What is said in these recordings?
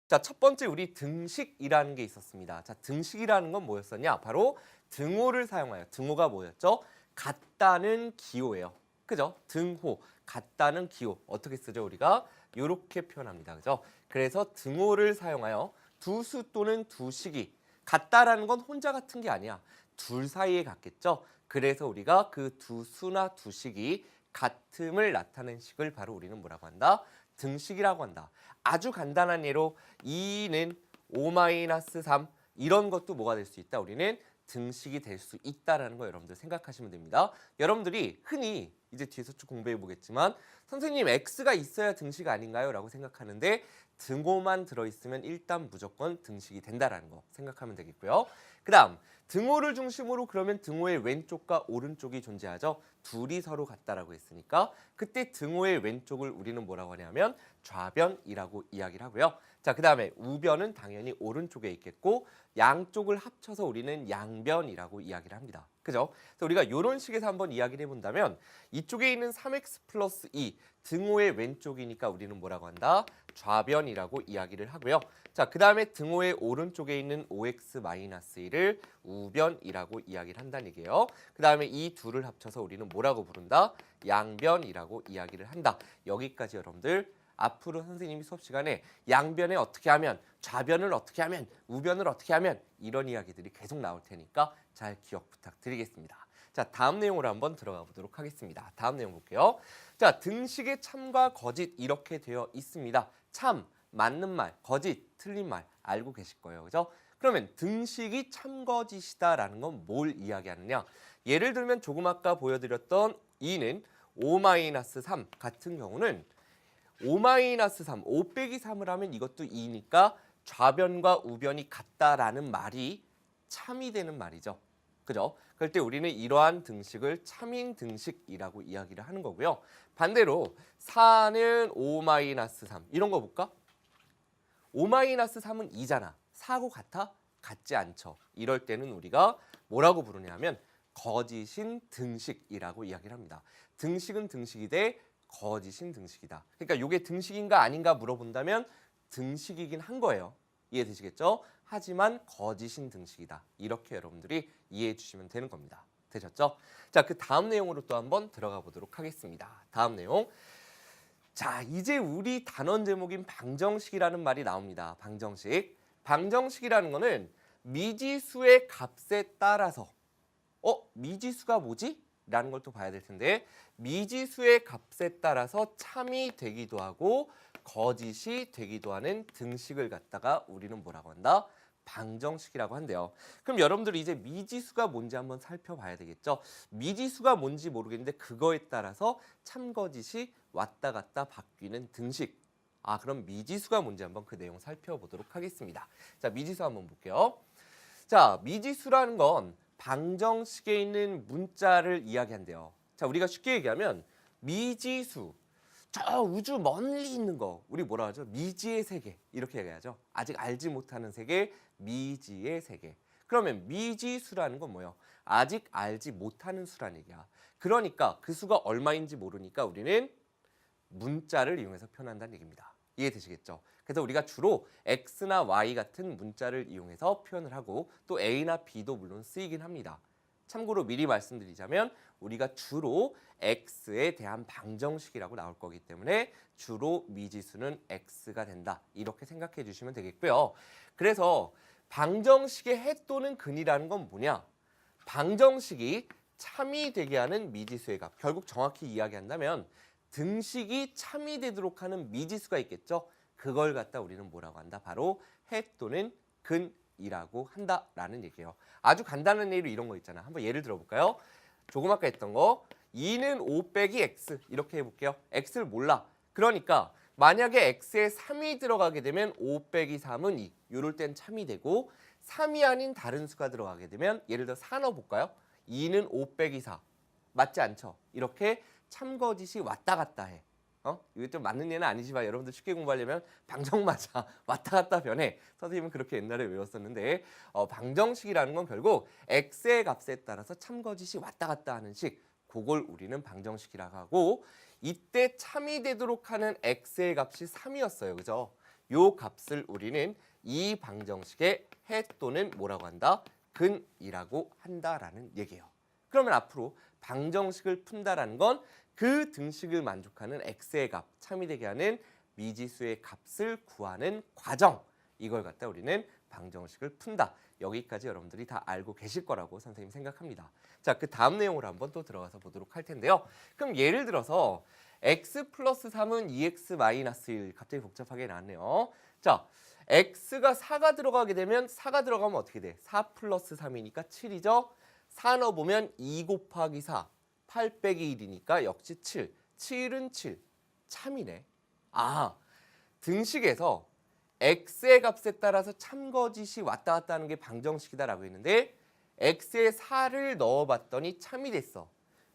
자, 첫 번째 우리 등식이라는 게 있었습니다. 자, 등식이라는 건 뭐였었냐? 바로 등호를 사용하여. 등호가 뭐였죠? 같다는 기호예요. 그죠? 등호, 같다는 기호. 어떻게 쓰죠? 우리가 이렇게 표현합니다. 그죠? 그래서 등호를 사용하여 두 수 또는 두 식이 같다라는 건 혼자 같은 게 아니야. 둘 사이에 같겠죠? 그래서 우리가 그 두 수나 두 식이 같음을 나타내는 식을 바로 우리는 뭐라고 한다? 등식이라고 한다. 아주 간단한 예로 2는 5-3 이런 것도 뭐가 될 수 있다? 우리는 등식이 될 수 있다라는 거 여러분들 생각하시면 됩니다. 여러분들이 흔히 이제 뒤에서 쭉 공부해 보겠지만 선생님 x가 있어야 등식 아닌가요? 라고 생각하는데 등호만 들어있으면 일단 무조건 등식이 된다라는 거 생각하면 되겠고요. 그 다음 등호를 중심으로 그러면 등호의 왼쪽과 오른쪽이 존재하죠. 둘이 서로 같다라고 했으니까 그때 등호의 왼쪽을 우리는 뭐라고 하냐면 좌변이라고 이야기를 하고요. 자, 그 다음에 우변은 당연히 오른쪽에 있겠고 양쪽을 합쳐서 우리는 양변이라고 이야기를 합니다. 그죠? 그래서 우리가 이런 식에서 한번 이야기를 해본다면 이쪽에 있는 3x 플러스 2 등호의 왼쪽이니까 우리는 뭐라고 한다? 좌변이라고 이야기를 하고요. 자, 그 다음에 등호의 오른쪽에 있는 5x 마이너스 1을 우변이라고 이야기를 한다는 얘기예요. 그 다음에 이 둘을 합쳐서 우리는 뭐라고 부른다? 양변이라고 이야기를 한다. 여기까지 여러분들 앞으로 선생님이 수업 시간에 양변에 어떻게 하면, 좌변을 어떻게 하면, 우변을 어떻게 하면 이런 이야기들이 계속 나올 테니까 잘 기억 부탁드리겠습니다. 자, 다음 내용으로 한번 들어가 보도록 하겠습니다. 다음 내용 볼게요. 자, 등식의 참과 거짓 이렇게 되어 있습니다. 참, 맞는 말, 거짓, 틀린 말 알고 계실 거예요. 그죠? 그러면 등식이 참거짓이다라는 건 뭘 이야기하느냐? 예를 들면 조금 아까 보여드렸던 2는 5-3 같은 경우는 5-3, 5 빼기 3을 하면 이것도 2니까 좌변과 우변이 같다라는 말이 참이 되는 말이죠. 그죠? 그럴 때 우리는 이러한 등식을 참인 등식이라고 이야기를 하는 거고요. 반대로 4는 5-3 이런 거 볼까? 5-3은 2잖아. 4하고 같아? 같지 않죠. 이럴 때는 우리가 뭐라고 부르냐면 거짓인 등식이라고 이야기를 합니다. 등식은 등식이되 거짓인 등식이다. 그러니까 이게 등식인가 아닌가 물어본다면 등식이긴 한 거예요. 이해되시겠죠? 하지만 거짓인 등식이다. 이렇게 여러분들이 이해해 주시면 되는 겁니다. 되셨죠? 자, 그 다음 내용으로 또 한번 들어가 보도록 하겠습니다. 다음 내용. 자, 이제 우리 단원 제목인 방정식이라는 말이 나옵니다. 방정식. 방정식이라는 거는 미지수의 값에 따라서 미지수가 뭐지? 라는 걸 또 봐야 될 텐데 미지수의 값에 따라서 참이 되기도 하고 거짓이 되기도 하는 등식을 갖다가 우리는 뭐라고 한다? 방정식이라고 한대요. 그럼 여러분들이 이제 미지수가 뭔지 한번 살펴봐야 되겠죠. 미지수가 뭔지 모르겠는데 그거에 따라서 참거짓이 왔다 갔다 바뀌는 등식. 아, 그럼 미지수가 뭔지 한번 그 내용 살펴보도록 하겠습니다. 자, 미지수 한번 볼게요. 자, 미지수라는 건 방정식에 있는 문자를 이야기한대요. 자, 우리가 쉽게 얘기하면 미지수, 저 우주 멀리 있는 거 우리 뭐라 하죠? 미지의 세계 이렇게 얘기하죠. 아직 알지 못하는 세계, 미지의 세계. 그러면 미지수라는 건 뭐예요? 아직 알지 못하는 수라는 얘기야. 그러니까 그 수가 얼마인지 모르니까 우리는 문자를 이용해서 표현한다는 얘기입니다. 이해되시겠죠? 그래서 우리가 주로 x나 y 같은 문자를 이용해서 표현을 하고 또 a나 b도 물론 쓰이긴 합니다. 참고로 미리 말씀드리자면 우리가 주로 x에 대한 방정식이라고 나올 거기 때문에 주로 미지수는 x가 된다. 이렇게 생각해 주시면 되겠고요. 그래서 방정식의 해 또는 근이라는 건 뭐냐? 방정식이 참이 되게 하는 미지수의 값. 결국 정확히 이야기한다면 등식이 참이 되도록 하는 미지수가 있겠죠. 그걸 갖다 우리는 뭐라고 한다? 바로 해 또는 근이라고 한다라는 얘기예요. 아주 간단한 예로 이런 거 있잖아. 한번 예를 들어볼까요? 조금 아까 했던 거 2는 5 빼기 x 이렇게 해볼게요. x를 몰라. 그러니까 만약에 x에 3이 들어가게 되면 5 빼기 3은 2. 이럴 땐 참이 되고 3이 아닌 다른 수가 들어가게 되면 예를 들어 4 넣어볼까요? 2는 5 빼기 4. 맞지 않죠? 이렇게 참거짓이 왔다 갔다 해. 이게 좀 맞는 예는 아니지만 여러분들 쉽게 공부하려면 방정 맞아. 왔다 갔다 변해. 선생님은 그렇게 옛날에 외웠었는데 방정식이라는 건 결국 x의 값에 따라서 참거짓이 왔다 갔다 하는 식. 그걸 우리는 방정식이라고 하고 이때 참이 되도록 하는 x의 값이 3이었어요. 그죠? 요 값을 우리는 이 방정식의 해 또는 뭐라고 한다? 근이라고 한다라는 얘기예요. 그러면 앞으로 방정식을 푼다라는 건 그 등식을 만족하는 x의 값, 참이 되게 하는 미지수의 값을 구하는 과정. 이걸 갖다 우리는 방정식을 푼다. 여기까지 여러분들이 다 알고 계실 거라고 선생님 생각합니다. 자, 그 다음 내용으로 한번 또 들어가서 보도록 할 텐데요. 그럼 예를 들어서 x 플러스 3은 2x 마이너스 1. 갑자기 복잡하게 나왔네요. 자, x가 4가 들어가게 되면 4가 들어가면 어떻게 돼? 4 플러스 3이니까 7이죠. 4 넣어보면 2 곱하기 4, 8 빼기 1이니까 역시 7. 7은 7. 참이네. 아, 등식에서 x의 값에 따라서 참거짓이 왔다 갔다 하는 게 방정식이다라고 했는데 x에 4를 넣어봤더니 참이 됐어.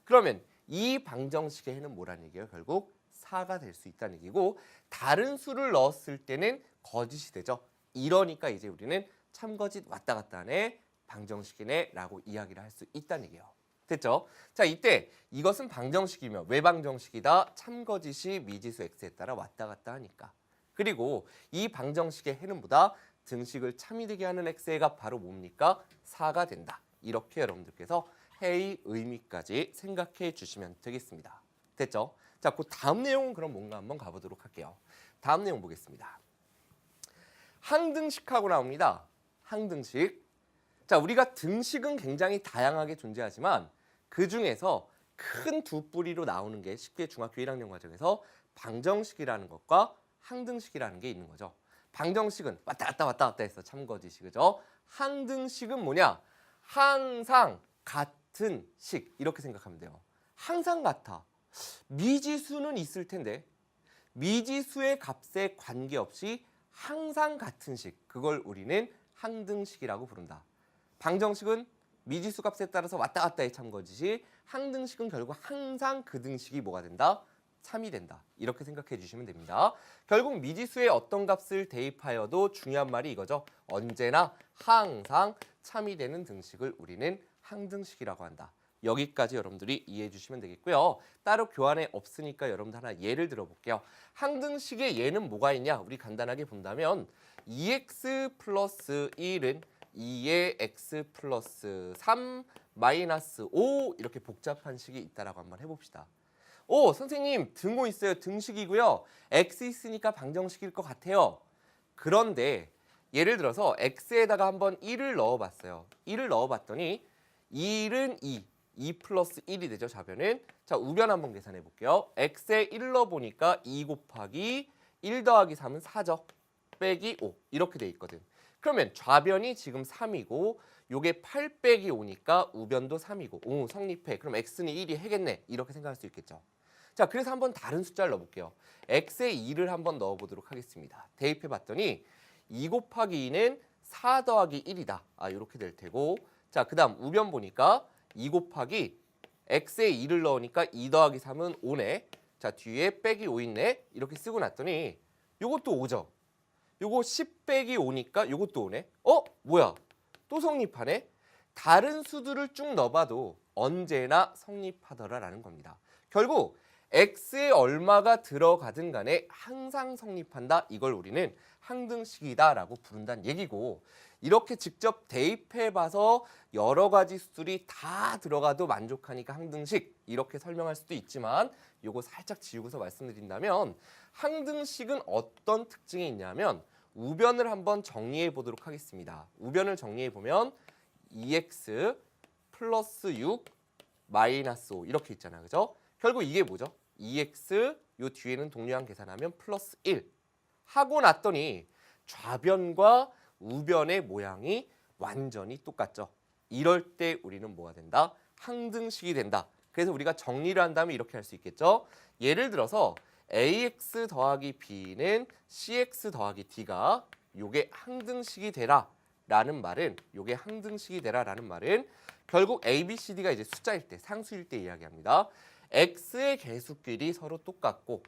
그러면 이 방정식의 해는 뭐라는 얘기예요? 결국 4가 될 수 있다는 얘기고 다른 수를 넣었을 때는 거짓이 되죠. 이러니까 이제 우리는 참거짓 왔다 갔다 하네, 방정식이네 라고 이야기를 할 수 있다는 얘기예요. 됐죠? 자, 이때 이것은 방정식이며 왜 방정식이다? 참거짓이 미지수 x에 따라 왔다 갔다 하니까. 그리고 이 방정식의 해는 뭐다? 등식을 참이 되게 하는 x의 값 바로 뭡니까? 4가 된다. 이렇게 여러분들께서 해의 의미까지 생각해 주시면 되겠습니다. 됐죠? 자, 그 다음 내용은 그럼 뭔가 한번 가보도록 할게요. 다음 내용 보겠습니다. 항등식하고 나옵니다. 항등식. 자, 우리가 등식은 굉장히 다양하게 존재하지만 그 중에서 큰 두 뿌리로 나오는 게 쉽게 중학교 1학년 과정에서 방정식이라는 것과 항등식이라는 게 있는 거죠. 방정식은 왔다 갔다 해서 참거짓이, 그죠? 항등식은 뭐냐? 항상 같은 식, 이렇게 생각하면 돼요. 항상 같아. 미지수는 있을 텐데 미지수의 값에 관계없이 항상 같은 식, 그걸 우리는 항등식이라고 부른다. 방정식은 미지수 값에 따라서 왔다 갔다의 참거짓이, 항등식은 결국 항상 그 등식이 뭐가 된다? 참이 된다. 이렇게 생각해 주시면 됩니다. 결국 미지수의 어떤 값을 대입하여도 중요한 말이 이거죠. 언제나 항상 참이 되는 등식을 우리는 항등식이라고 한다. 여기까지 여러분들이 이해해 주시면 되겠고요. 따로 교환에 없으니까 여러분들 하나 예를 들어볼게요. 항등식의 예는 뭐가 있냐? 우리 간단하게 본다면 2x 플러스 1은 2의 x 플러스 3 마이너스 5 이렇게 복잡한 식이 있다라고 한번 해봅시다. 오, 선생님 등호 있어요. 등식이고요. x 있으니까 방정식일 것 같아요. 그런데 예를 들어서 x에다가 한번 1을 넣어봤어요. 1을 넣어봤더니 1은 2 플러스 1이 되죠. 좌변은. 자, 우변 한번 계산해 볼게요. x에 1 넣어보니까 2 곱하기 1 더하기 3은 4죠. 빼기 5 이렇게 돼 있거든. 그러면 좌변이 지금 3이고 요게 8 빼기 5니까 우변도 3이고 오, 성립해. 그럼 x는 1이 해겠네. 이렇게 생각할 수 있겠죠. 자, 그래서 한번 다른 숫자를 넣어볼게요. x에 2를 한번 넣어보도록 하겠습니다. 대입해 봤더니 2 곱하기 2는 4 더하기 1이다. 아, 이렇게 될 테고. 자, 그 다음 우변 보니까 2 곱하기 x에 2를 넣으니까 2 더하기 3은 5네. 자, 뒤에 빼기 5 있네. 이렇게 쓰고 났더니 요것도 5죠. 요거 10 빼기 5니까 요것도 5네. 뭐야? 또 성립하네. 다른 수들을 쭉 넣어봐도 언제나 성립하더라라는 겁니다. 결국 x에 얼마가 들어가든 간에 항상 성립한다. 이걸 우리는 항등식이다라고 부른다는 얘기고, 이렇게 직접 대입해봐서 여러 가지 수들이 다 들어가도 만족하니까 항등식 이렇게 설명할 수도 있지만 요거 살짝 지우고서 말씀드린다면 항등식은 어떤 특징이 있냐면 우변을 한번 정리해 보도록 하겠습니다. 우변을 정리해 보면 2x 플러스 6 마이너스 5 이렇게 있잖아요. 그죠? 결국 이게 뭐죠? 2x 요 뒤에는 동류항 계산하면 플러스 1 하고 났더니 좌변과 우변의 모양이 완전히 똑같죠. 이럴 때 우리는 뭐가 된다? 항등식이 된다. 그래서 우리가 정리를 한다면 이렇게 할 수 있겠죠. 예를 들어서 ax 더하기 b는 cx 더하기 d가 요게 항등식이 되라 라는 말은, 요게 항등식이 되라 라는 말은 결국 a, b, c, d가 이제 숫자일 때, 상수일 때 이야기합니다. x의 개수끼리 서로 똑같고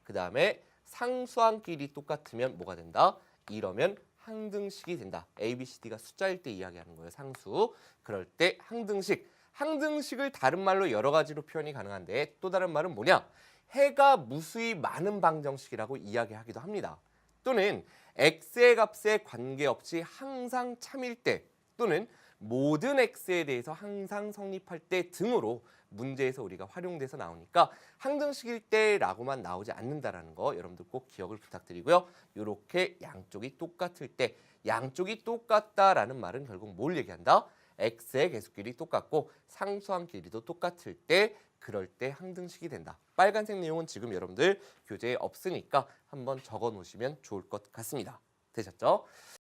그 다음에 상수항끼리 똑같으면 뭐가 된다? 이러면 항등식이 된다. a, b, c, d가 숫자일 때 이야기하는 거예요. 상수. 그럴 때 항등식. 항등식을 다른 말로 여러 가지로 표현이 가능한데 또 다른 말은 뭐냐? 해가 무수히 많은 방정식이라고 이야기하기도 합니다. 또는 x의 값에 관계없이 항상 참일 때 또는 모든 x에 대해서 항상 성립할 때 등으로 문제에서 우리가 활용돼서 나오니까 항등식일 때라고만 나오지 않는다라는 거 여러분들 꼭 기억을 부탁드리고요. 이렇게 양쪽이 똑같을 때 양쪽이 똑같다라는 말은 결국 뭘 얘기한다? x의 계수길이 똑같고 상수항 길이도 똑같을 때 그럴 때 항등식이 된다. 빨간색 내용은 지금 여러분들 교재에 없으니까 한번 적어 놓으시면 좋을 것 같습니다. 되셨죠?